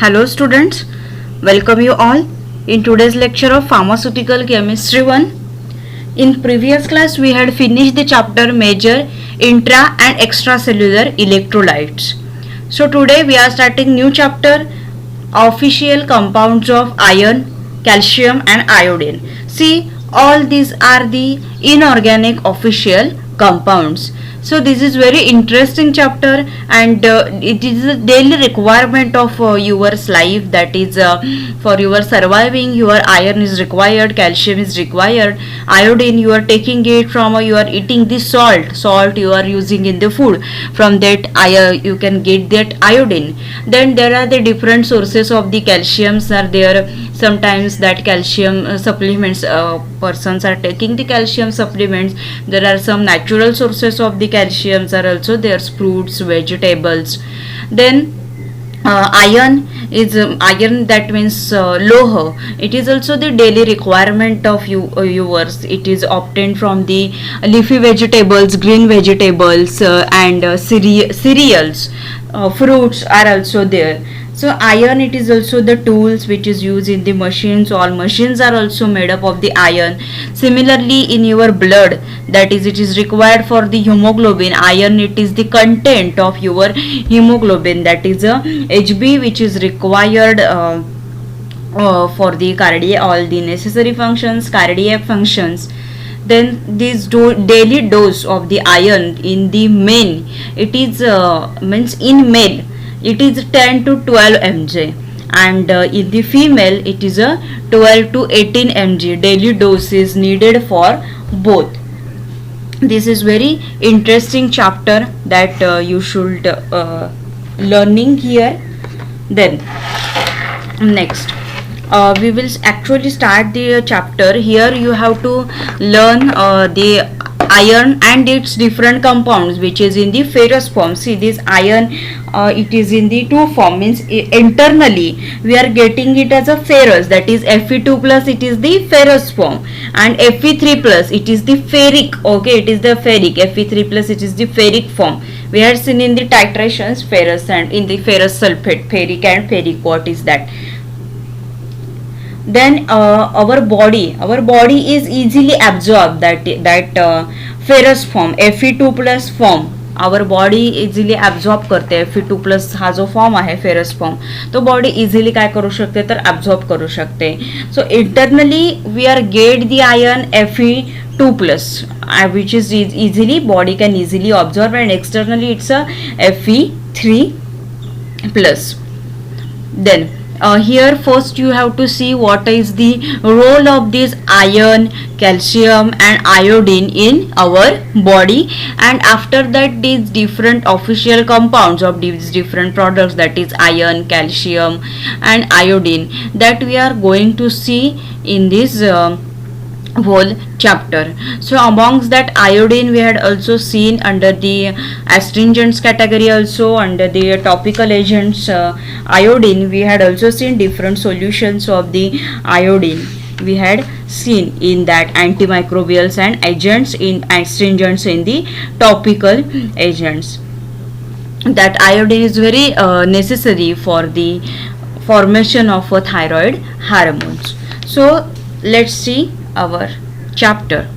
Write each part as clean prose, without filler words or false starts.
Hello students, welcome you all in today's lecture of Pharmaceutical Chemistry 1. In previous class we had finished the chapter Major Intra and Extracellular Electrolytes. So today we are starting new chapter Official Compounds of Iron, Calcium and Iodine. See, all these are the inorganic official compounds. So this is very interesting chapter, and it is a daily requirement of your life, that is for your surviving your iron is required, calcium is required, iodine you are taking it from you are eating the salt you are using in the food, from that you can get that iodine. Then there are the different sources of the calciums are there. Sometimes that calcium supplements, persons are taking the calcium supplements. There are some natural sources of the calciums are also there, fruits, vegetables. Then iron is iron, that means loha. It is also the daily requirement of yours. It is obtained from the leafy vegetables, green vegetables, and cereals. Fruits are also there. So iron, it is also the tools which is used in the machines. All machines are also made up of the iron. Similarly, in your blood, that is, it is required for the hemoglobin. Iron, it is the content of your hemoglobin, that is a Hb, which is required for the cardiac, all the necessary functions, cardiac functions. Then this daily dose of the iron in the men, it is means in male it is 10 to 12 mg, and in the female it is a 12 to 18 mg. Daily dose is needed for both. This is very interesting chapter that you should learning here. Then next we will actually start the chapter. Here you have to learn the iron and its different compounds, which is in the ferrous form. See, this iron it is in the two form, means internally we are getting it as a ferrous, that is Fe2 plus, it is the ferrous form, and Fe3 plus, it is the ferric. Okay, it is the ferric. Fe3 plus, it is the ferric form. We had seen in the titrations ferrous and in the ferrous sulfate, ferric and ferric. What is that? Then our body is easily absorbed that ferrous form, Fe2 plus form. our body easily absorb करते. Fe2 plus हा जो form आहे ferrous form, तो body easily काय करू शकते तर absorb करू शकते. So internally we are get the iron Fe2 plus, which is easily body can easily absorb, and externally it's a Fe3 plus. Then here first you have to see what is the role of this iron, calcium and iodine in our body, and after that these different official compounds of these different products, that is iron, calcium and iodine, that we are going to see in this whole chapter. So amongst that iodine we had also seen under the astringents category, also under the topical agents iodine we had also seen different solutions of the iodine. We had seen in that antimicrobials and agents, in astringents in the topical agents. That iodine is very necessary for the formation of thyroid hormones. So let's see our chapter.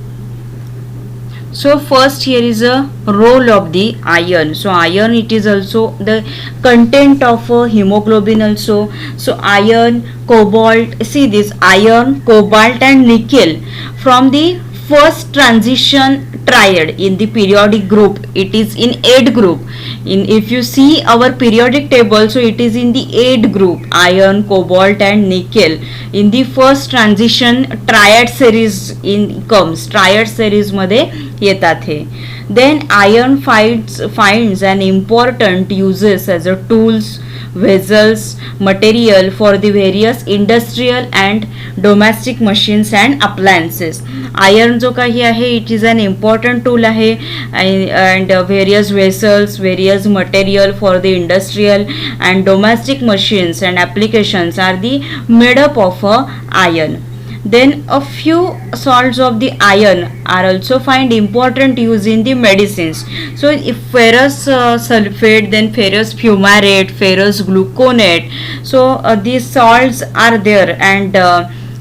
So first here is a role of the iron. So iron, it is also the content of hemoglobin also. So iron, cobalt, see this iron, cobalt and nickel from the first transition triad in the periodic group, it is in 8 group. In if you see our periodic table, so it is in the 8 group, iron, cobalt and nickel in the first transition triad series in comes, triad series मध्ये येतात हे. Then iron finds an important uses as a tools, vessels, material for the various industrial and domestic machines and appliances. Iron जो काही आहे, it is an important tool आहे, and various vessels, various material for the industrial and domestic machines and applications are the made up of iron. Then a few salts of the iron are also find important use in the medicines. So if ferrous sulfate, then ferrous fumarate, ferrous gluconate. So these salts are there, and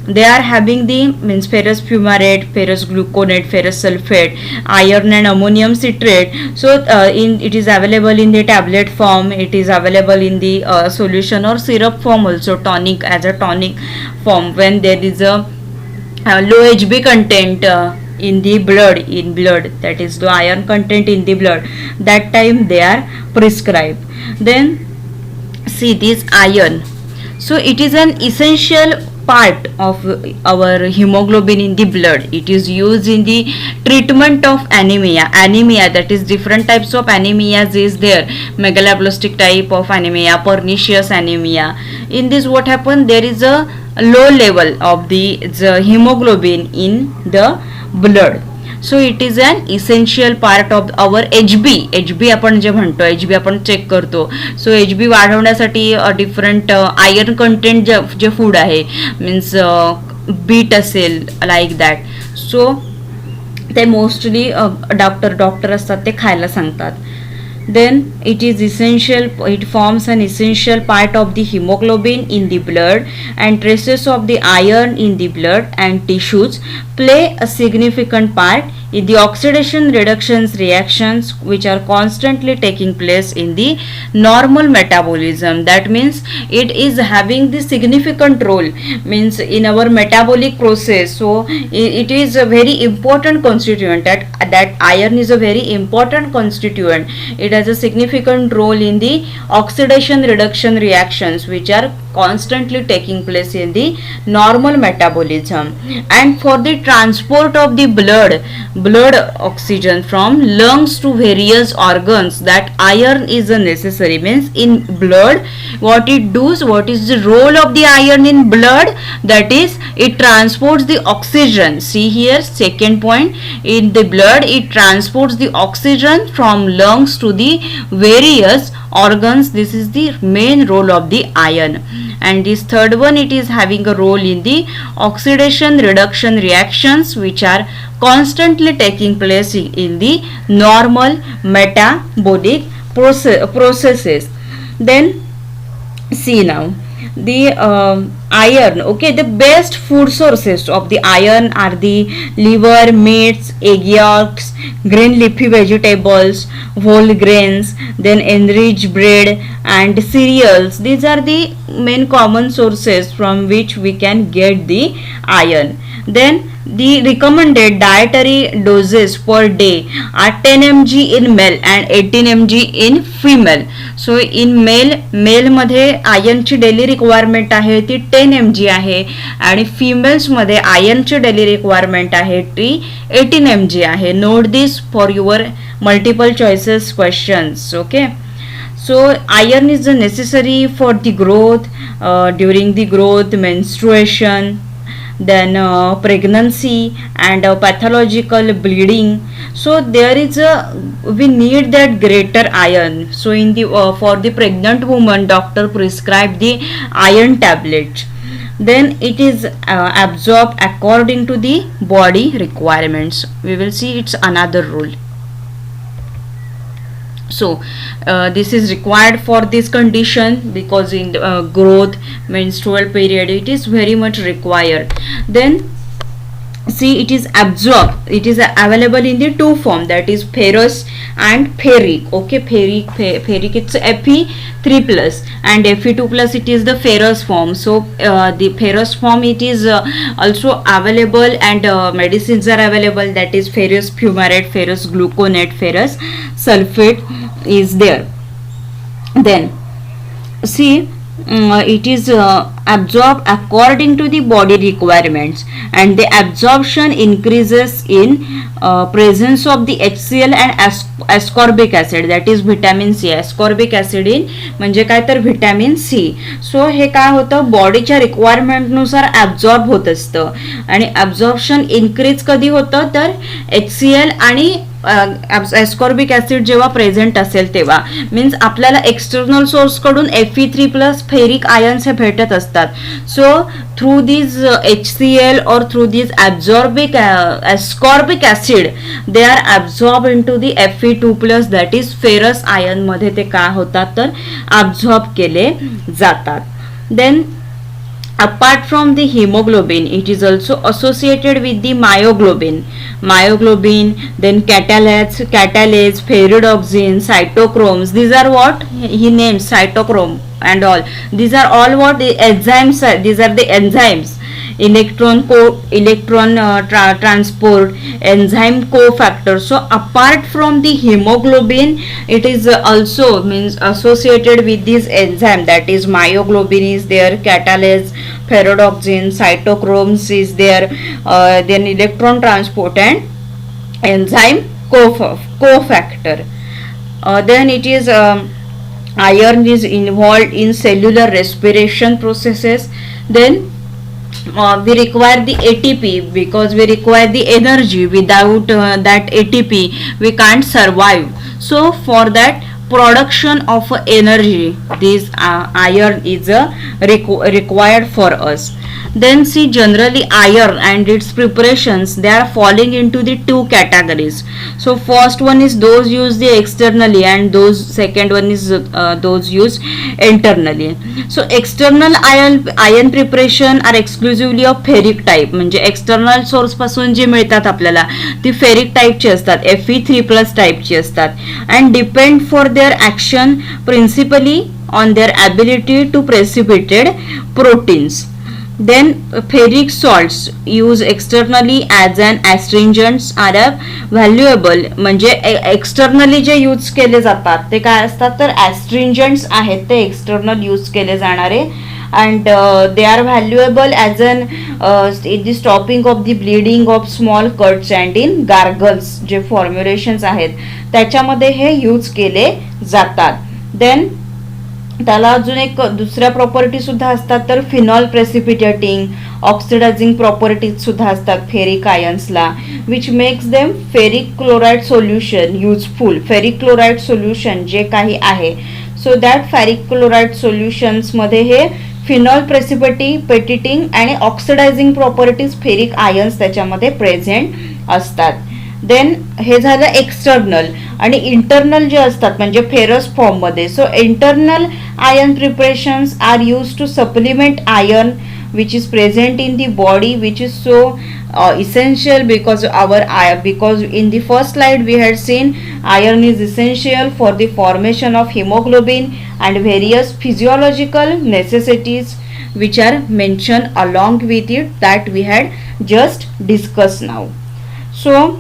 they are having the means ferrous fumarate, ferrous gluconate, ferrous sulfate, iron and ammonium citrate. So in it is available in the tablet form, it is available in the solution or syrup form also, tonic, as a tonic form when there is a low HB content in the blood, that is the iron content in the blood, that time they are prescribed. Then see this iron, so it is an essential part of our hemoglobin in the blood. It is used in the treatment of anemia, that is different types of anemias is there, megaloblastic type of anemia, pernicious anemia. In this what happen, there is a low level of the hemoglobin in the blood. So it is an essential part of our H B आपण जे म्हणतो, H B आपण check करतो. So H B वाढवण्यासाठी different iron content जे food आहे, means beet असेल like that. So ते मोस्टली डॉक्टर असतात ते खायला सांगतात. Then it is essential, it forms an essential part of the hemoglobin in the blood, and traces of the iron in the blood and tissues play a significant part in the oxidation reductions reactions which are constantly taking place in the normal metabolism. That means it is having the significant role, means in our metabolic process. So it is a very important constituent, that iron is a very important constituent. It has a significant role in the oxidation reduction reactions which are constantly taking place in the normal metabolism. And for the transport of the blood oxygen from lungs to various organs, that iron is a necessary. Means in blood what it does, what is the role of the iron in blood, that is it transports the oxygen. See here, second point, in the blood it transports the oxygen from lungs to the various organs. This is the main role of the iron. And this third one, it is having a role in the oxidation reduction reactions which are constantly taking place in the normal metabolic processes. Then see now the iron. Okay, the best food sources of the iron are the liver, meats, egg yolks, green leafy vegetables, whole grains, then enriched bread and cereals. These are the main common sources from which we can get the iron. Then the recommended dietary doses per day are 10 mg in male and 18 mg in female. So in male मध्ये आयर्नची daily requirement आहे ती 10 mg आहे, आणि females मध्ये आयर्नची daily requirement आहे ती 18 mg आहे. Note this for your multiple choices questions. Okay, so iron is necessary for the growth, during the growth, menstruation, then pregnancy and pathological bleeding. So there is we need that greater iron. So in the for the pregnant woman, doctor prescribe the iron tablet. Then it is absorbed according to the body requirements. We will see its another rule. So this is required for this condition because in growth, menstrual period, it is very much required. Then see, it is absorbed, it is available in the two form, that is ferrous and ferric. Okay, ferric it's Fe3 plus and Fe2 plus, it is the ferrous form. So the ferrous form, it is also available, and medicines are available, that is ferrous fumarate, ferrous gluconate, ferrous sulfate is there. Then see, it is absorbed according to the body requirements, and the absorption increases in presence of the HCl and ascorbic acid, that is vitamin C. ascorbic acid in म्हणजे काय तर vitamin C. सो हे काय होतं, बॉडीच्या requirement नुसार absorb होत असतं, आणि absorption increase कधी होतं तर HCl आणि एस्कॉर्बिक ऍसिड जेव्हा प्रेझेंट असेल तेव्हा, मीन्स आपल्याला एक्सटर्नल सोर्स कडून Fe3+ फेरिक आयन्स हे भेटत असतात. सो थ्रू दिस HCl और through this absorbic ascorbic acid they are absorb into the Fe2+, that is ferrous ion मध्ये ते काय होतात तर ऍब्झॉर्ब केले जातात. Then apart from the hemoglobin, it is also associated with the myoglobin, then catalase, ferredoxin, cytochromes. These are what he names, cytochrome and all. These are all what the enzymes are. These are the enzymes. Electron transport, enzyme cofactor. So apart from the hemoglobin, it is also means associated with this enzyme, that is myoglobin is there, catalase, ferredoxin, cytochromes is there, then electron transport and enzyme cofactor. Then it is iron is involved in cellular respiration processes. Then we require the ATP because we require the energy. Without that ATP we can't survive. So for that production of energy, this iron is required for us. Then see, generally iron and its preparations, they are falling into the two categories. So first one is those used the externally, and those second one is those used internally. So external iron preparation are exclusively of ferric type, म्हणजे external source पासून जे मिळतात आपल्याला ती ferric टाइपची असतात, Fe3+ टाइपची असतात, and depend for their action principally on their ability to precipitate proteins. Then ferric salts used externally as an astringents are valuable. म्हणजे externally जे use केले जातात ते काय असतात तर astringents आहेत, ते एक्सटर्नल यूज केले जाणारे, and they are valuable as an in the stopping of the bleeding of small cuts and in gargles. जे फॉर्म्युलेशन्स आहेत त्याच्यामध्ये हे यूज केले जातात. देन त्याला अजून एक दुसऱ्या प्रॉपर्टी सुद्धा असतात, तर फिनॉल प्रेसिपिटेटिंग, ऑक्सिडायझिंग प्रॉपर्टीज सुद्धा असतात फेरिक आयन्सला, which makes them ferric chloride solution useful. Ferric chloride solution जे काही आहे, so that ferric chloride solutions मध्ये हे फिनॉल प्रेसिपिटेटिंग आणि ऑक्सिडायझिंग प्रॉपर्टीज फेरिक आयन्स त्याच्यामध्ये प्रेझेंट असतात. देन हे झालं एक्सटर्नल. आणि इंटरनल जे असतात म्हणजे फेरस फॉर्म मध्ये, so internal ion preparations are use to supplement ion which is present in the body, which is so essential because because in the first slide we had seen iron is essential for the formation of hemoglobin and various physiological necessities which are mentioned along with it that we had just discussed now. So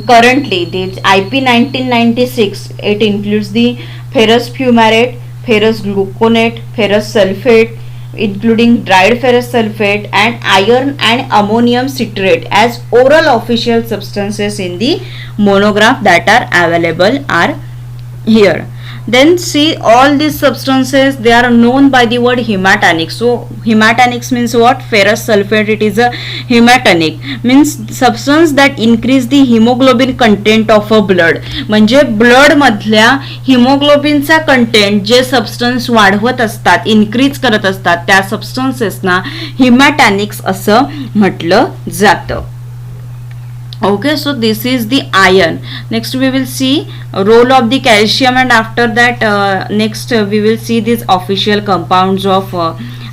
currently this IP 1996, it includes the ferrous fumarate, ferrous gluconate, ferrous sulfate, including dried ferrous sulfate, and iron and ammonium citrate as oral official substances in the monograph that are available are here. Then see, all these substances, they are known by the word hematonic. So hematonics means what? Ferrous sulfate, it is a hematonic, means substance that increase the hemoglobin content of a blood. म्हणजे blood मधल्या हिमोग्लोबिनचा content जे substance वाढवत असतात, increase करत असतात, त्या सबस्टन्सेसना हिमॅटॅनिक्स असं म्हटलं जातं. Okay, so this is the iron. Next we will see role of the calcium, and after that next we will see these official compounds of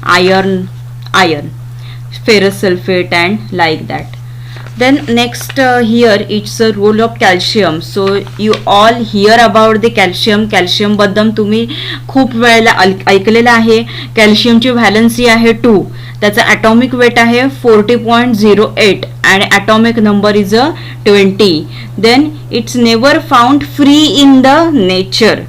iron, ferrous sulfate and like that. Then next here it's a role of calcium. So you all hear about the calcium बद्दल तुम्ही खूप वेळेला ऐकलेलं आहे. कॅल्शियमची valency आहे 2, त्याचा atomic wait आहे 40.08 and atomic number is 20. Then it's never found free in the nature.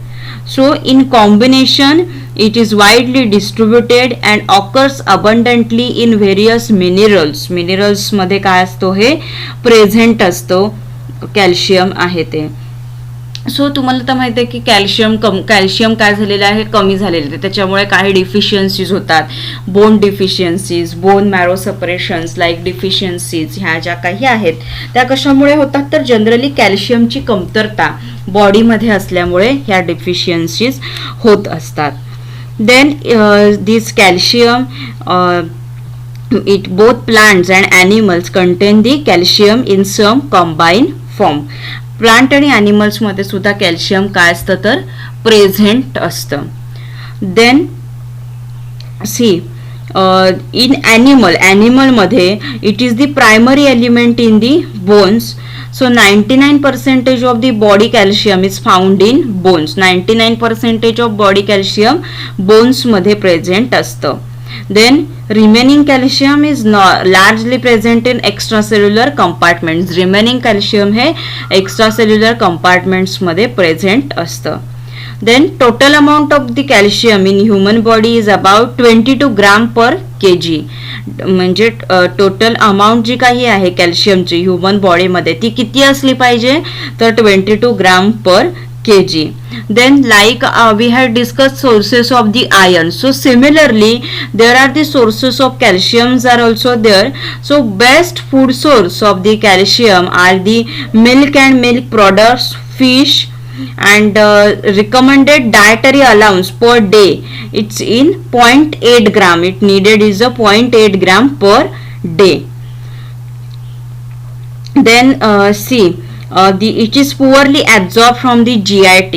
So in combination it is widely distributed and occurs abundantly in various minerals मध्ये काय असतो हे प्रेझेंट असतो, कॅल्शियम आहे ते. सो तुम्हाला तर माहिती आहे की कॅल्शियम काय झालेलं आहे, कमी झालेलं आहे. त्याच्यामुळे काही डिफिशियन्सीज होतात, बोन डिफिशियन्सीज, बोन मॅरो सेपरेशन्स लाईक डिफिशियन्सीज, ह्या ज्या काही आहेत त्या कशामुळे होतात, तर जनरली कॅल्शियमची कमतरता बॉडीमध्ये असल्यामुळे ह्या डिफिशियन्सीज होत असतात. Then this calcium it both plants and animals contain the calcium in some combined form. Plant आणि ॲनिमल्स मध्ये सुद्धा कॅल्शियम काय असतं तर प्रेझेंट असतं. देन सी इन ॲनिमल मध्ये it is the primary element in the bones. So 99% of the body calcium is found in bones. 99% of body calcium bones मध्ये present असतं. Then remaining calcium is largely present in extracellular compartments. Remaining calcium hey extracellular compartments मध्ये present असतं. Then total amount of the calcium in human body is about 22 gram per kg. म्हणजे total amount जी काही आहे कॅल्शियमची human बॉडीमध्ये ती किती असली पाहिजे तर 22 ग्राम पर kg. Then like we had discussed sources of the iron, so similarly there are the sources of calciums are also there. So best food source of the calcium are the milk and milk products, fish, and recommended dietary allowance per day it's in 0.8 gram. It needed is a 0.8 gram per day. Then see it is poorly absorbed from the GIT.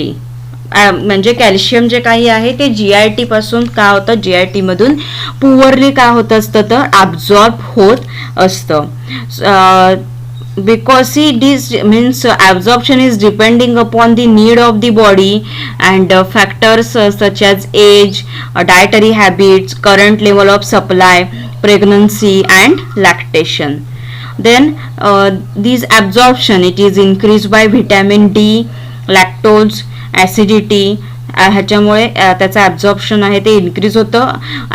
म्हणजे calcium जे काही आहे ते GIT पासून काय होतं, GIT मधून poorly काय होत असतं तर ॲब्झॉर्ब होत असतं. because see this means absorption is depending upon the need of the body and factors such as age, dietary habits, current level of supply, pregnancy and lactation. Then this absorption it is increased by vitamin D, lactose, acidity. ह्याच्यामुळे त्याचं absorption आहे ते increase होतं.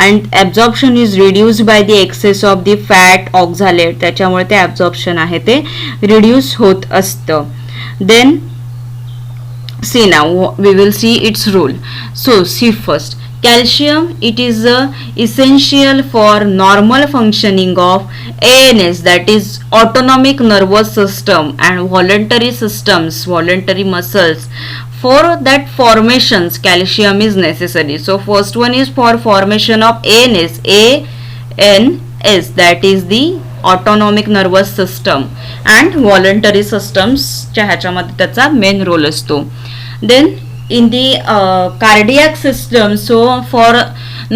And absorption is reduced by the excess of the fat oxalate. त्याच्यामुळे ते absorption आहे ते reduce होत असतं. Then see now we will see its role. So see first calcium it is essential for normal functioning of ANS, that is autonomic nervous system, and voluntary systems, voluntary muscles. For that formations calcium is necessary. So first one is for formation of ANS, that is the autonomic nervous system, and voluntary systems च्या ह्याच्यामध्ये त्याचा main role असतो. Then in the cardiac system, so for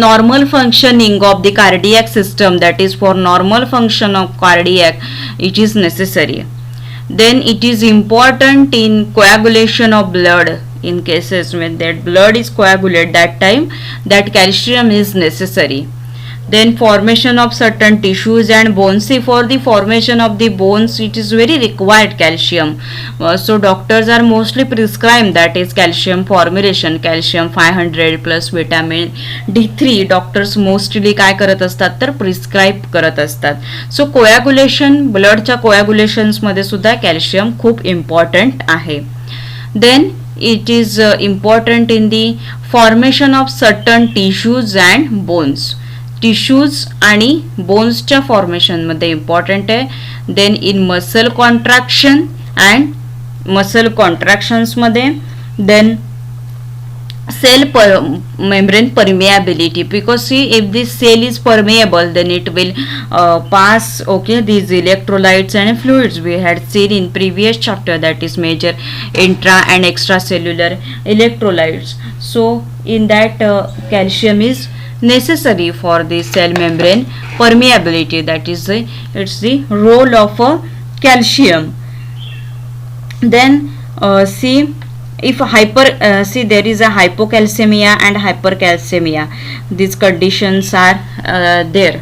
normal functioning of the cardiac system, that is for normal function of cardiac it is necessary. Then it is important in coagulation of blood. In cases when that blood is coagulated, that time that calcium is necessary. Then formation of certain tissues and bones. See, for the formation of the bones it is very required calcium. So doctors are mostly prescribed that is calcium formulation, calcium 500 plus vitamin D3. Doctors mostly काय करत असतात तर prescribe करत असतात. सो coagulation, ब्लडच्या कोॲग्युलेशन्स मध्ये सुद्धा calcium खूप important आहे. Then it is important in the formation of certain tissues and bones. Tissues आणि बोन्सच्या फॉर्मेशन मध्ये इम्पॉर्टंट आहे. Then in muscle contraction and muscle contractions मध्ये. Then cell membrane permeability, because see if this cell is permeable then it will pass these electrolytes and fluids we had seen in previous chapter, that is major intra and extracellular electrolytes. So in that calcium is necessary for the cell membrane permeability, that is it's the role of calcium. Then see if see there is a hypocalcemia and hypercalcemia, these conditions are there.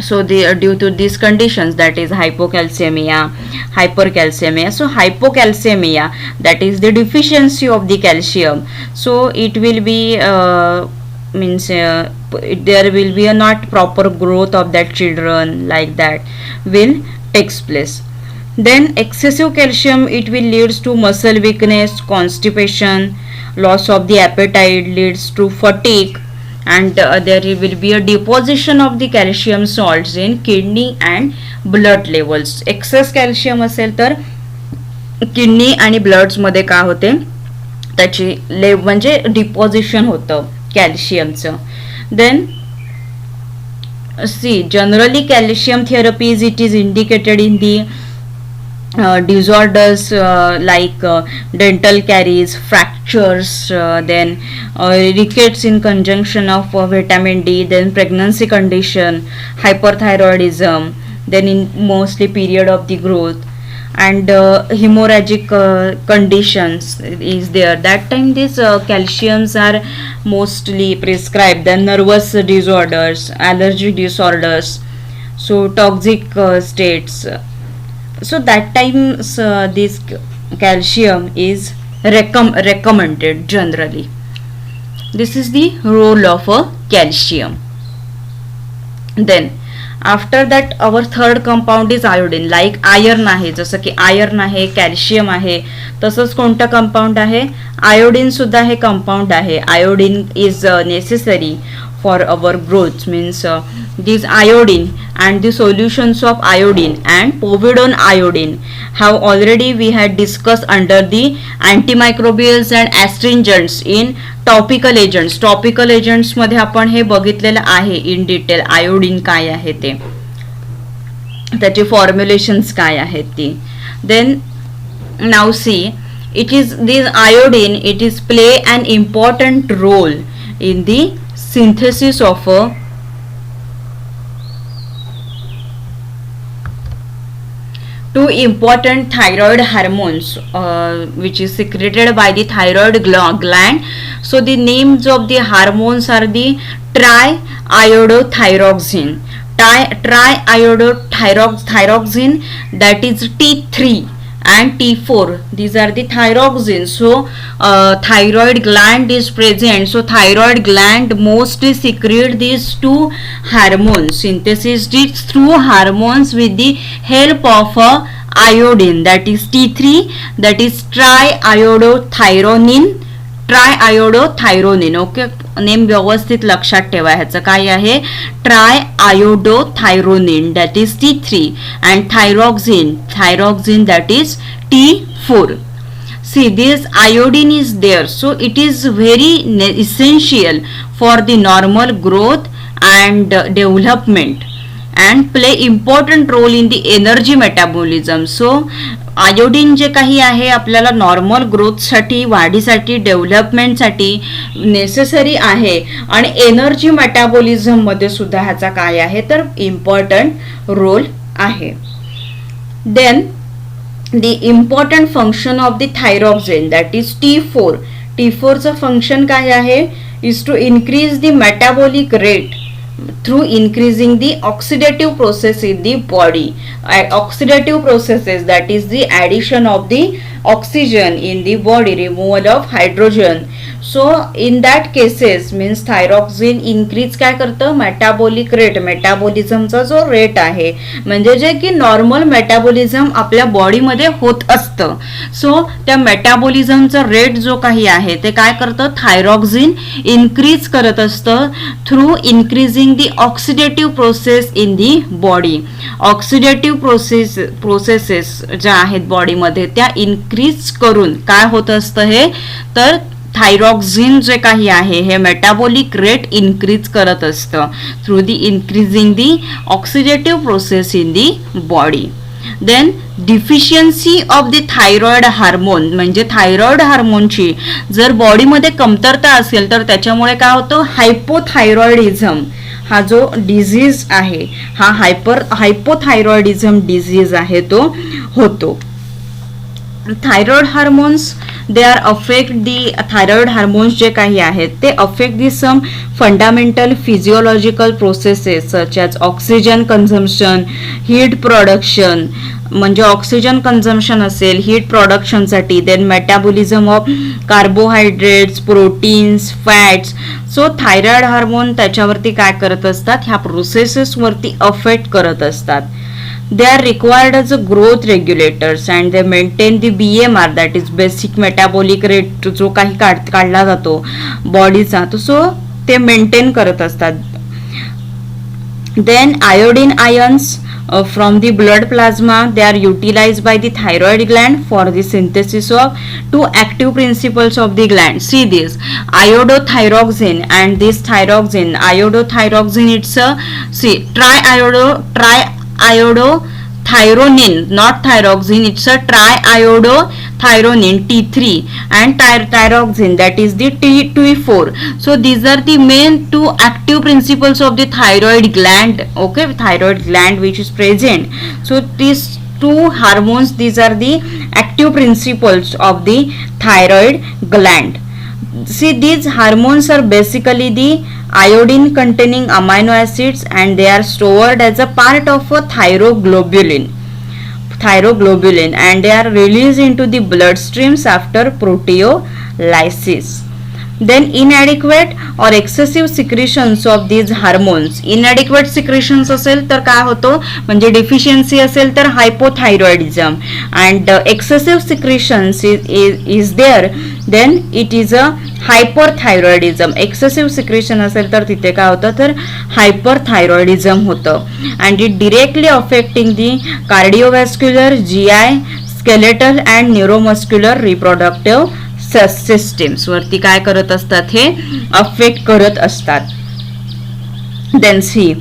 So due to these conditions, that is hypocalcemia, hypercalcemia. So hypocalcemia, that is the deficiency of the calcium. So it will be means there will be a not proper growth of that children, like that will takes place. Then excessive calcium, it will leads to muscle weakness, constipation, loss of the appetite, leads to fatigue, and there will be a deposition of the calcium salts in kidney and blood levels. Excess calcium असेल तर kidney आणि bloods मध्ये काय होते, त्याची म्हणजे deposition होतं कॅल्शियमचं. Then C generally calcium therapies it is indicated in the disorders like dental caries, fractures, then rickets in conjunction of vitamin D, then pregnancy condition, hyperthyroidism, then in mostly period of the growth, and hemorrhagic conditions is there. That time these calciums are mostly prescribed. Then nervous disorders, allergy disorders, so toxic states. So that time this calcium is recommended generally. This is the role of a calcium. Then after that our third compound is iodine. Like iron आहे, जसं की iron आहे, calcium आहे, तसंच कोणतं compound आहे, iodine सुद्धा हे compound आहे. Iodine is necessary for our growth, means this iodine and the solutions of iodine and povidone iodine have already we had discussed under the antimicrobials and astringents in topical agents. Topical agents मध्ये आपण हे बघितलेलं आहे in detail, iodine काय आहे ते, त्याचे फॉर्म्युलेशन्स काय आहेत ती. Then now C, it is this iodine, it is play an important role in the synthesis of a two important thyroid hormones which is secreted by the thyroid gland. So the names of the hormones are the triiodothyroxine, triiodothyroxine, that is T3 and T4. These are the thyroxine. So thyroid gland is present. So thyroid gland mostly secrete these two hormones. Synthesis is through hormones with the help of a iodine, that is T3, that is triiodothyronine. Okay, name व्यवस्थित लक्षात ठेवा. ह्याचं काय आहे, triiodothyronine, that is T3, and thyroxine that is T4. See, this iodine is there, so it is very essential for the normal growth and development and play important role in the energy metabolism. So iodine जे काही आहे आपल्याला normal ग्रोथसाठी, वाढीसाठी, डेव्हलपमेंटसाठी necessary आहे आणि energy metabolism मध्ये सुद्धा ह्याचा काय आहे तर इम्पॉर्टंट रोल आहे. Then the important function of the thyroxine, that is T4. T4 चा फंक्शन काय आहे, is to increase the metabolic rate through increasing the oxidative process in the body. Oxidative processes, that is the addition of the oxygen in the body, removal of hydrogen. So in that cases means thyroxine increase काय करतं, metabolic rate, मेटाबॉलिझमचा जो rate आहे म्हणजे जे की normal metabolism आपल्या बॉडीमध्ये होत असतं. सो त्या मेटाबॉलिझमचा रेट जो काही आहे ते काय करतं, थायरॉक्झिन इन्क्रीज करत असतं through increasing the oxidative process in the body. Oxidative processes ज्या आहेत बॉडीमध्ये त्या इन्क्रीज करून काय होत असतं हे तर थायरॉक्झिन जे काही आहे हे मेटाबॉलिक रेट इन्क्रीज करत असतं through the increasing the oxidative process in the body. Then deficiency of the thyroid hormone, म्हणजे थायरॉइड हार्मोनची जर बॉडीमध्ये कमतरता असेल तर त्याच्यामुळे काय होतं, हायपोथायरॉइडिझम हा जो डिझीज आहे हा हायपोथायरॉइडिझम डिझीज आहे तो होतो. Thyroid hormones they are affect the, thyroid hormones जे काही आहेत ते affect the some fundamental physiological processes such as oxygen consumption, heat production, म्हणजे ऑक्सिजन कन्झम्पशन असेल हीट प्रोडक्शनसाठी, then metabolism of carbohydrates, proteins, fats. So thyroid hormone त्याच्यावरती काय करत असतात, ह्या प्रोसेसेसवरती अफेक्ट करत असतात. they are required as a growth regulators and they maintain the BMR, that is basic metabolic rate, जो काही काढला जातो बॉडीचा तो सो ते मेंटेन करत असतात. Then iodine ions from the blood plasma, they are utilized by the thyroid gland for the synthesis of two active principles of the gland. See this iodothyroxine and this thyroxine. Iodothyroxine, it's a triiodothyronine, not thyroxine, it's a triiodothyronine T3 and thyroxine, that is the T4. So these are the main two active principles of the thyroid gland. Okay, thyroid gland which is present. So these two hormones, these are the active principles of the thyroid gland. See, these hormones are basically the iodine containing amino acids and they are stored as a part of a thyroglobulin and they are released into the bloodstreams after proteolysis. Then inadequate or excessive secretions of these hormones, inadequate secretions असेल तर काय होतो म्हणजे deficiency असेल तर hypothyroidism and excessive secretions is there, then it is a hyperthyroidism. excessive secretion असेल तर तिथे काय होतं तर hyperthyroidism होतं and it directly affecting the cardiovascular, GI, skeletal and neuromuscular reproductive systems वरती काय करत असतात हे अफेक्ट करत असतात. Then C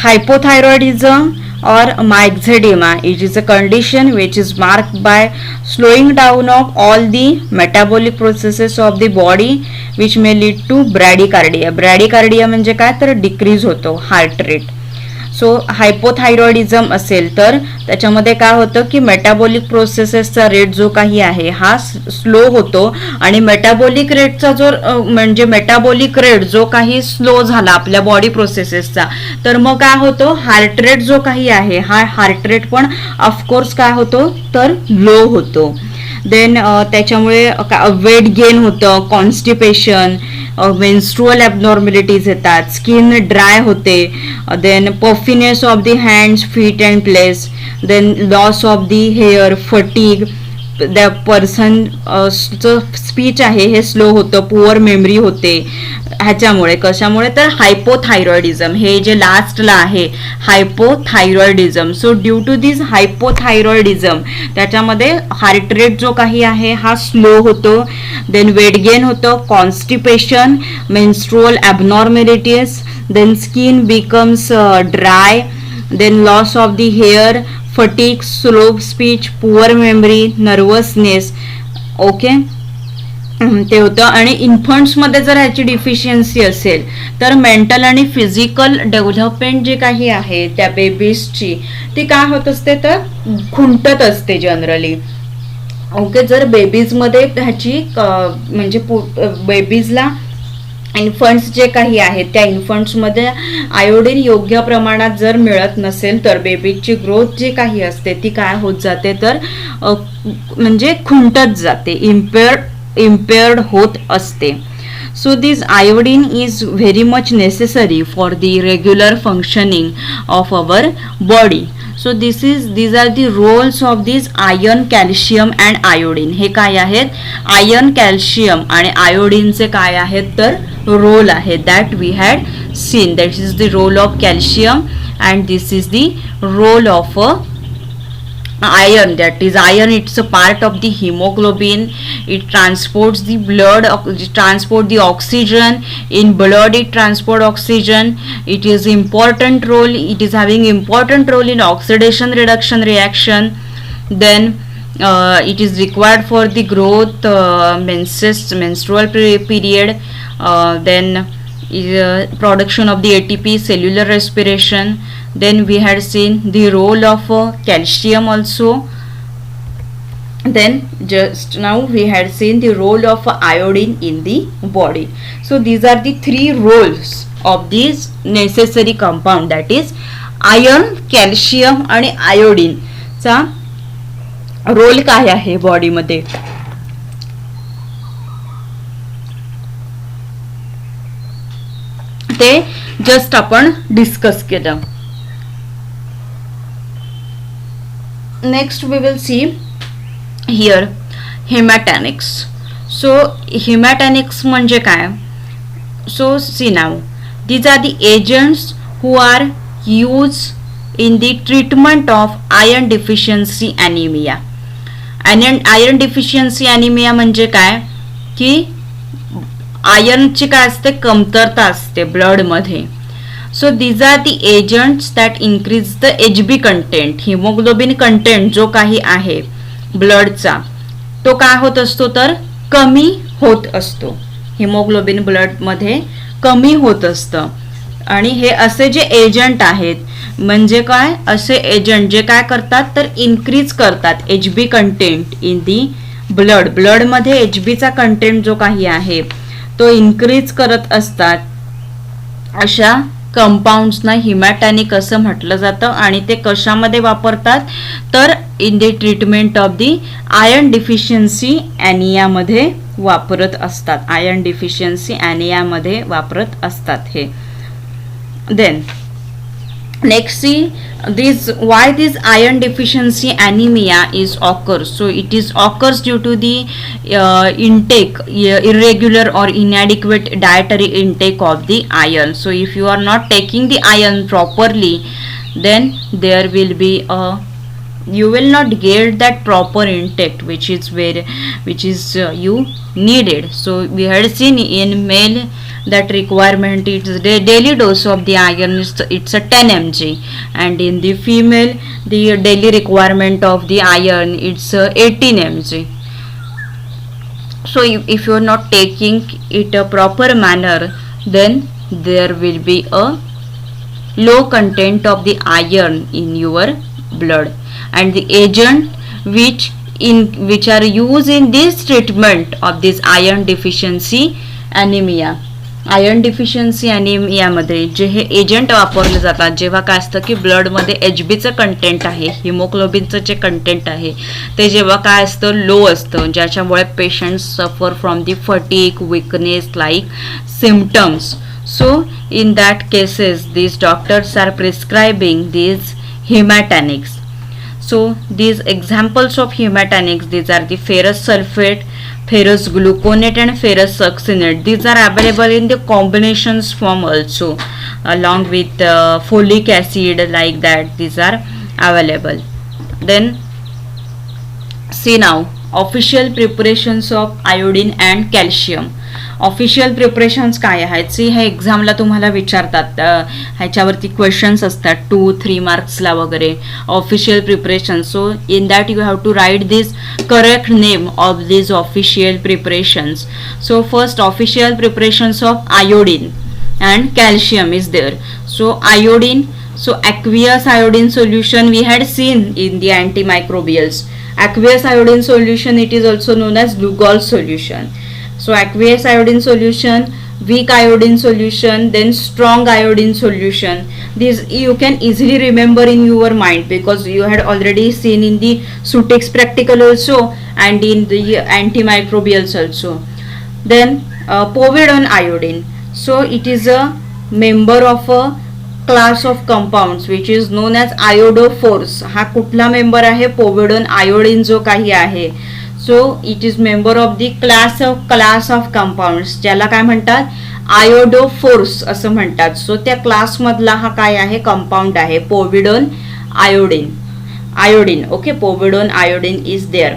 hypothyroidism or myxedema, it is a condition which is marked by slowing down of all the metabolic processes of the body which may lead to bradycardia म्हणजे काय तर डिक्रीज होतो हार्ट रेट. सो hypothyroidism असेल तर त्याच्यामध्ये काय होतं की मेटाबॉलिक प्रोसेसेसचा रेट जो काही आहे हा स्लो होतो आणि मेटाबॉलिक रेटचा जो म्हणजे मेटाबॉलिक रेट जो काही स्लो झाला आपल्या बॉडी प्रोसेसेसचा तर मग काय होतो हार्ट रेट जो काही आहे हा हार्ट रेट पण ऑफकोर्स काय होतो तर लो होतो. देन त्याच्यामुळे वेट गेन होतं, कॉन्स्टिपेशन, मेन्स्ट्रुअल ॲबनॉर्मॅलिटीज येतात, स्किन ड्राय होते, then puffiness of the hands, feet and place, then loss of the hair, fatigue, the person speech आहे हे स्लो होतं, पुअर मेमरी होते. ह्याच्यामुळे कशामुळे तर हायपोथायरॉइडिझम हे जे लास्टला आहे hypothyroidism. So due to this hypothyroidism त्याच्यामध्ये हार्ट रेट जो काही आहे हा स्लो होतो, देन वेट गेन होतं, constipation, menstrual abnormalities, then skin becomes dry, then loss of the hair, fatigue, slow speech, poor memory, nervousness. Okay ते होतं. आणि इन्फंट्समध्ये जर ह्याची डिफिशियन्सी असेल तर मेंटल आणि फिजिकल डेव्हलपमेंट जे काही आहे त्या बेबीजची ती काय होत असते तर खुंटत असते जनरली. ओके जर बेबीजमध्ये ह्याची म्हणजे बेबीजला इन्फंट्स जे काही आहेत त्या इन्फंट्समध्ये आयोडीन योग्य प्रमाणात जर मिळत नसेल तर बेबीची ग्रोथ जी काही असते ती काय होत जाते तर म्हणजे खुंटत जाते, impaired होत असते. So this iodine is very much necessary for the regular functioning of our body. So these are the roles of these iron, calcium and iodine. हे काय आहेत आयर्न, कॅल्शियम आणि आयोडीनचे काय आहेत तर रोल आहे that we had seen. That is the role of calcium and this is the role of iron. That is iron, it's a part of the hemoglobin. It transports the blood, transport the oxygen in blood, it transport oxygen. It is important role, it is having important role in oxidation reduction reaction. Then it is required for the growth, menstrual period, then production of the ATP, cellular respiration. Then we had seen the role of calcium also. Then just now we had seen the role of iodine in the body. So these are the three roles of these necessary compound, that is iron, calcium आणि iodine चा role काय आहे body मध्ये ते just आपण discuss केलं. next we will see here hematinics. So hematinics म्हणजे काय? So see now, these are the agents who are used in the treatment of iron deficiency anemia. Iron deficiency anaemia म्हणजे काय की आयर्नची काय असते, कमतरता असते ब्लड मध्ये. So these are the agents that increase the HB content. Haemoglobin content जो काही आहे ब्लडचा तो काय होत असतो तर कमी होत असतो. हिमोग्लोबिन ब्लड मध्ये कमी होत असतं. आणि हे असे जे एजंट आहेत म्हणजे काय, असे एजंट जे काय करतात तर इन्क्रीज करतात HB content in the blood. Blood मध्ये HBचा कंटेंट जो काही आहे तो इन्क्रीज करत असतात. अशा कंपाऊंड्सना हिमॅटॅनिक असं म्हटलं जातं. आणि ते कशामध्ये वापरतात तर in the treatment of the iron deficiency ॲनियामध्ये वापरत असतात. आयर्न डिफिशियन्सी ॲनियामध्ये वापरत असतात हे. Then next see this, why this iron deficiency anemia is occurs. So it is occurs due to the intake, irregular or inadequate dietary intake of the iron. So if you are not taking the iron properly, then there will be a, you will not get that proper intake which is you needed. So we had seen in male that requirement is the daily dose of the iron is it's a 10 mg, and in the female the daily requirement of the iron it's 18 mg. So if you are not taking it a proper manner, then there will be a low content of the iron in your blood. And the agent which are used in this treatment of this iron deficiency anemia. Iron deficiency ॲनिमियामध्ये जे हे agent वापरले जातात जेव्हा काय असतं की ब्लडमध्ये HBचं content आहे, हिमोग्लोबिनचं जे कंटेंट आहे ते जेव्हा काय असतं लो असतं, ज्याच्यामुळे patient suffer from the fatigue, weakness like symptoms. So in that cases these doctors are prescribing these hematinics. So these examples of hematinics, these are the ferrous sulfate, ferrous gluconate and ferrous succinate. These are available in the combinations form also along with folic acid, like that these are available. Then see now official preparations of iodine and calcium. Official preparations काय आहेत? सी हे एक्झामला तुम्हाला विचारतात, ह्याच्यावरती questions असतात 2-3 मार्क्सला वगैरे. Official preparation, so in that you have to write this correct name of this official preparations. So first official preparations of iodine and calcium is there. So iodine, so aqueous iodine solution we had seen in the antimicrobials. Aqueous iodine solution, it is also known as Lugol solution. So aqueous iodine solution, weak iodine solution, then strong iodine solution. These you can easily remember in your mind because you had already seen in the Sutex practical also and in the antimicrobials also. Then povidone iodine. So it is a member of a class of compounds which is known as iodophores. हा कुठला member आहे? Povidone iodine जो काही आहे. सो it is member of the class of compounds, ज्याला काय म्हणतात? आयोडोफोर्स असं म्हणतात. सो त्या क्लास मधला हा काय आहे? कंपाऊंड आहे povidone iodine. Okay, povidone iodine is there.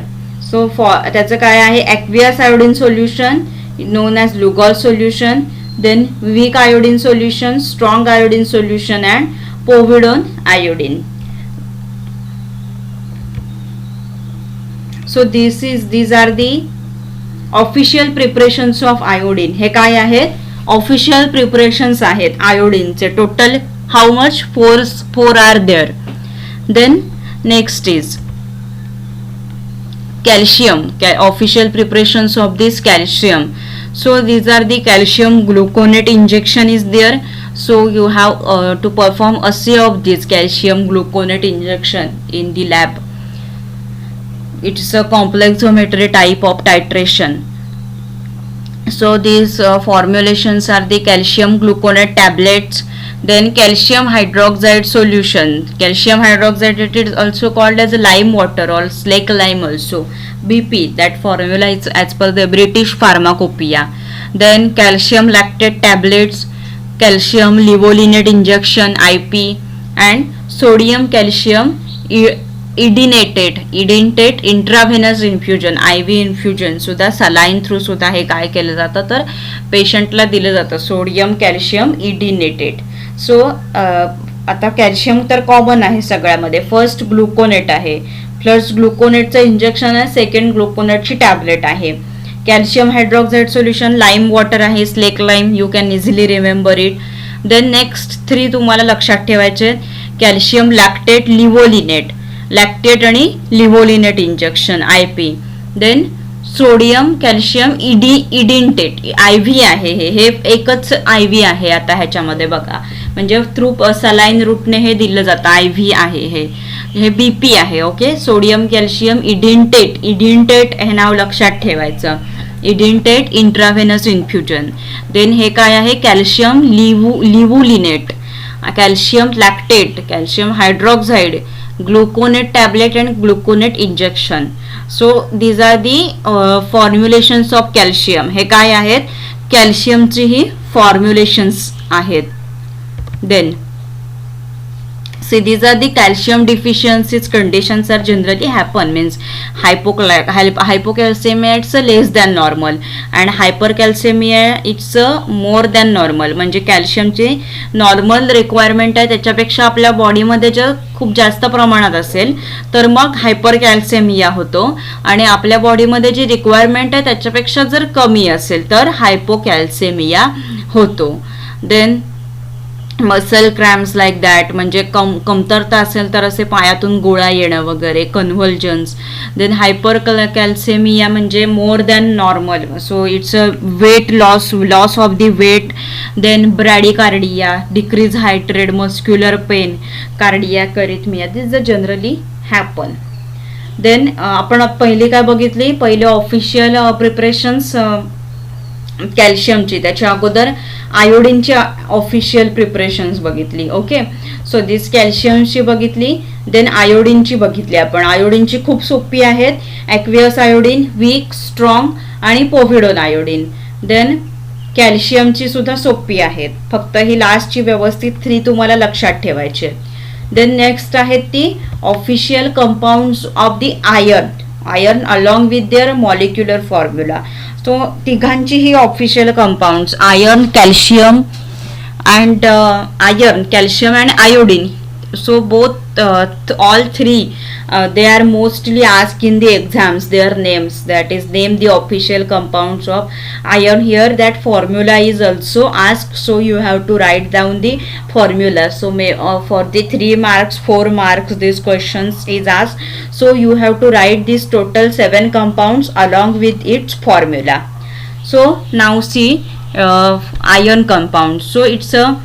So त्याचं काय आहे? Aqueous iodine solution known as Lugol solution, then weak iodine solution, strong iodine solution and povidone iodine. So these are the official preparations of iodine. हे काय आहेत? official preparations आहेत iodine चे. total how much? 4 are there. Then next is calcium. Official preparations of this calcium. So these are the calcium gluconate injection is there. So you have to perform assay of this calcium gluconate injection in the lab. It is a complexometry type of titration. So these formulations are the calcium gluconate tablets, then calcium hydroxide solution. Calcium hydroxide, it is also called as lime water or slake lime also, BP. That formula is as per the British Pharmacopoeia. Then calcium lactate tablets, calcium levolinate injection IP, and sodium calcium इडेंटेट intravenous infusion, IV infusion सुद्धा saline through सुद्धा हे काय केलं जातं तर पेशंटला दिलं जातं, सोडियम कॅल्शियम इडिनेटेड. सो आता कॅल्शियम तर कॉमन आहे सगळ्यामध्ये. फर्स्ट ग्लुकोनेट आहे, प्लस ग्लुकोनेटचं इंजेक्शन आहे, सेकंड ग्लुकोनेटची टॅबलेट आहे. Calcium hydroxide solution lime water आहे, slake lime, you can easily remember it. Then next 3 तुम्हाला लक्षात ठेवायचे, कॅल्शियम लॅक्टेट लिव्होलिनेट, लॅक्टेट आणि levulinate injection IP. Then sodium calcium इडेंटेट IV आहे, हे एकच IV आहे आता ह्याच्यामध्ये बघा, म्हणजे थ्रू सलाईन रूटने हे दिलं जातं, IV आहे हे BP आहे. ओके, सोडियम कॅल्शियम इडेंटेट हे नाव लक्षात ठेवायचं, इडेंटेट इंट्राव्हेनस इन्फ्युजन. देन हे काय आहे, calcium levulinate, calcium lactate, calcium hydroxide, gluconate tablet and gluconate injection. So these are the formulations of calcium. हे काय आहेत, कॅल्शियमची ही फॉर्म्युलेशन्स आहेत. Then see, these are the calcium deficiencies conditions are generally happen, means hypocalcemia it's less than normal and hypercalcemia it's more than normal. म्हणजे कॅल्शियमची normal requirement आहे त्याच्यापेक्षा आपल्या बॉडीमध्ये जर खूप जास्त प्रमाणात असेल तर मग हायपरकॅल्सेमिया होतो, आणि आपल्या बॉडीमध्ये जी रिक्वायरमेंट आहे त्याच्यापेक्षा जर कमी असेल तर हायपोकॅल्सेमिया होतो. Then muscle cramps like that, म्हणजे कमतरता असेल तर असे पायातून गोळा येणं वगैरे, कन्व्हल्जन्स. देन हायपर कॅल्सेमिया म्हणजे more than normal, so it's a weight loss of the weight. Then bradycardia, decrease heart rate, muscular pain, cardiac arrhythmia, this generally happen. Then आपण पहिली काय बघितली, पहिले ऑफिशियल प्रिपरेशन्स कॅल्शियमची, त्याच्या अगोदर आयोडीनची ऑफिशियल प्रिपरेशन्स बघितली. Okay, so this कॅल्शियमची बघितली, then आयोडीनची बघितली आपण. आयोडीनची खूप सोपी आहेत, ॲक्वियस आयोडीन, वीक, स्ट्रॉंग आणि पोव्हिडोन आयोडीन. देन कॅल्शियमची सुद्धा सोपी आहेत, फक्त ही लास्टची व्यवस्थित 3 तुम्हाला लक्षात ठेवायचे. देन नेक्स्ट आहेत ती official compounds of the iron along with their molecular formula. So तिघांची ही official compounds, iron, calcium and iron, calcium and iodine. So both all three they are mostly asked in the exams, their names, that is name the official compounds of iron. Here that formula is also asked, so you have to write down the formula. So for the 3 marks 4 marks this questions is asked, so you have to write this total 7 compounds along with its formula. So now see iron compound. So it's a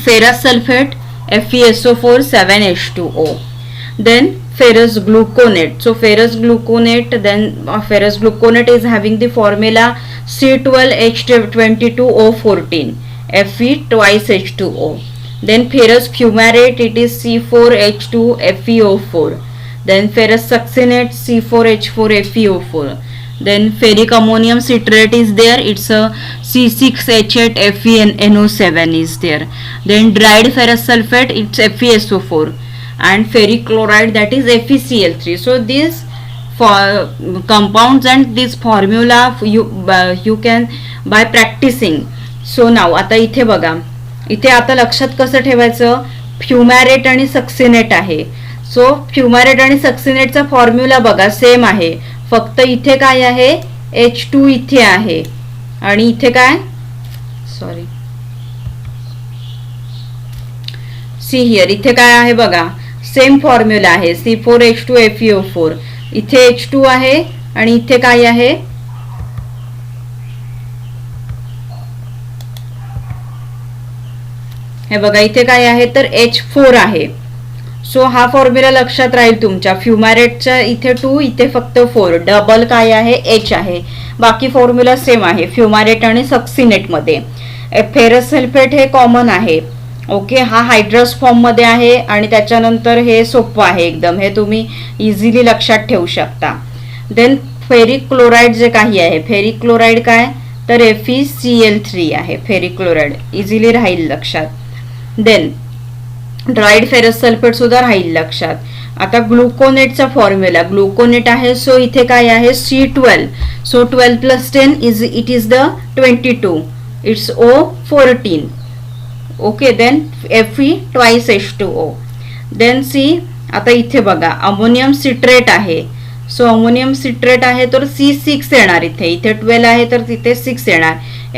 ferrous sulfate, FeSO4 7H2O. Then ferrous gluconate. So ferrous gluconate, then ferrous gluconate is having the formula C12H22O14, Fe twice H2O. Then ferrous fumarate, it is C4H2FeO4. Then ferrous succinate, C4H4FeO4. Then ferric ammonium citrate is there, it's a C6H8FeNO7 is there. Then dried ferrous sulfate, it's FeSO4, and ferric chloride, that is FeCl3. So these compounds and this formula you can by practicing. So now आता इथे बघा, इथे आता लक्षात कसं ठेवायचं, फ्युमॅरेट आणि succinate आहे. सो फ्युमॅरेट आणि सक्सिनेटचा फॉर्म्युला बघा सेम आहे, फक्त इथे काय आहे, H2 इथे आहे आणि इथे काय, सॉरी सी हियर, इथे काय आहे बघा, सेम फॉर्म्युला आहे C4H2FeO4. इथे H2 आहे आणि इथे काय आहे, हे बघा इथे काय आहे तर H4 आहे. सो हा फॉर्म्युला लक्षात राहील तुमच्या. फ्युमॅरेटच्या इथे 2, इथे फक्त 4, डबल काय आहे H आहे. बाकी फॉर्म्युला सेम आहे फ्युमारेट आणि सक्सिनेटमध्ये. फेरस सल्फेट हे कॉमन आहे. ओके, हा हायड्रस फॉर्म मध्ये आहे आणि त्याच्यानंतर हे सोपं आहे एकदम, हे तुम्ही इझिली लक्षात ठेवू शकता. देन फेरिक क्लोराईड जे काही आहे, फेरिक क्लोराईड काय तर FeCl3 आहे फेरिक क्लोराईड, इझिली राहील लक्षात. देन ड्राईड फेरस सल्फेट सुद्धा राहील लक्षात. आता ग्लुकोनेटचा फॉर्म्युला, ग्लुकोनेट आहे सो इथे काय आहे C12, so 12 + 10 it is the 22, it's O14. Okay, then Fe twice H2O. Then see, आता इथे बघा अमोनियम सिट्रेट आहे, सो अमोनियम सिट्रेट आहे तर C6 येणार, इथे 12 आहे तर तिथे 6 येणार.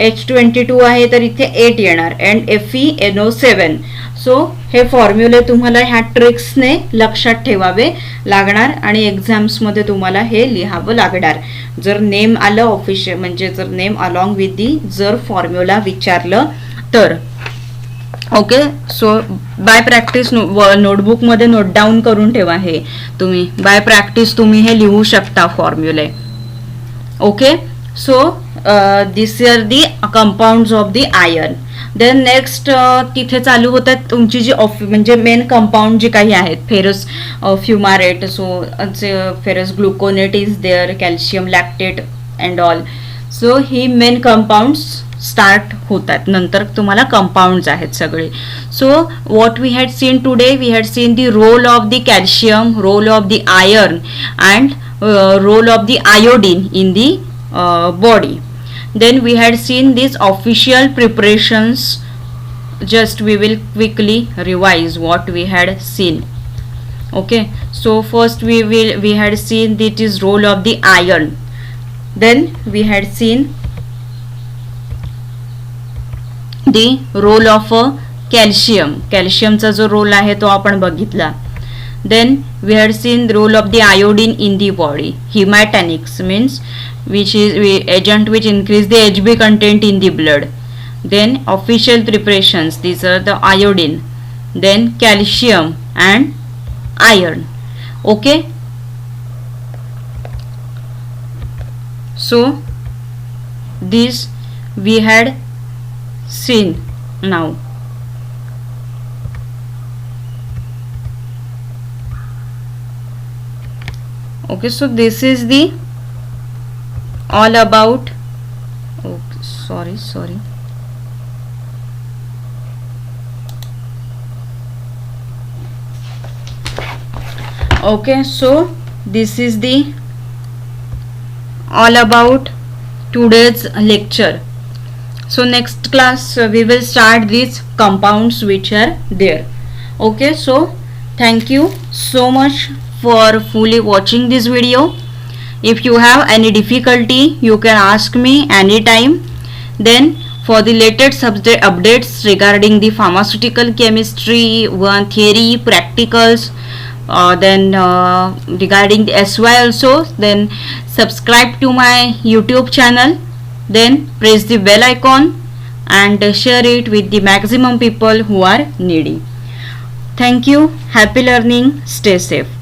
H22 आहे तर इथे 8 येणार अँड FeNO7. सो हे फॉर्म्युले तुम्हाला ह्या ट्रिक्सने लक्षात ठेवावे लागणार आणि एक्झाम्समध्ये तुम्हाला हे लिहावं लागणार. जर नेम आलं ऑफिशियल, म्हणजे जर नेम अलॉंग विथ दी जर फॉर्म्युला विचारलं तर. ओके, सो बाय प्रॅक्टिस नोटबुकमध्ये नोट डाऊन करून ठेवा, हे तुम्ही बाय प्रॅक्टिस तुम्ही हे लिहू शकता फॉर्म्युले. Okay, so this are the compounds of the iron. Then next तिथे चालू होतात तुमची जी म्हणजे मेन कंपाऊंड जे काही आहेत, ferrous fumarate, so ferrous gluconate is there, calcium lactate and all. So ही मेन कंपाऊंड्स स्टार्ट होतात, नंतर तुम्हाला कंपाऊंड्स आहेत सगळे. So what we had seen today, we had seen the role of the calcium, role of the iron and role of the iodine in the body. Then we had seen these official preparations. Just we will quickly revise what we had seen. Okay, so first we had seen that is role of the iron. Then we had seen the role of calcium. Calciumचा जो role आहे तो आपण बघितला. Then we had seen the role of the iodine in the body. Hematinics means which is agent which increase the Hb content in the blood. Then official preparations, these are the iodine, then calcium and iron. Okay, so this we had seen now. Okay, so this is the all about, okay, sorry. Okay, so this is the all about today's lecture. So next class we will start these compounds which are there. Okay, so thank you so much for fully watching this video. If you have any difficulty you can ask me anytime. Then for the latest subject updates regarding the pharmaceutical chemistry, one theory, practicals, then regarding the SY also, then subscribe to my YouTube channel, then press the bell icon and share it with the maximum people who are needy. Thank you, happy learning, stay safe.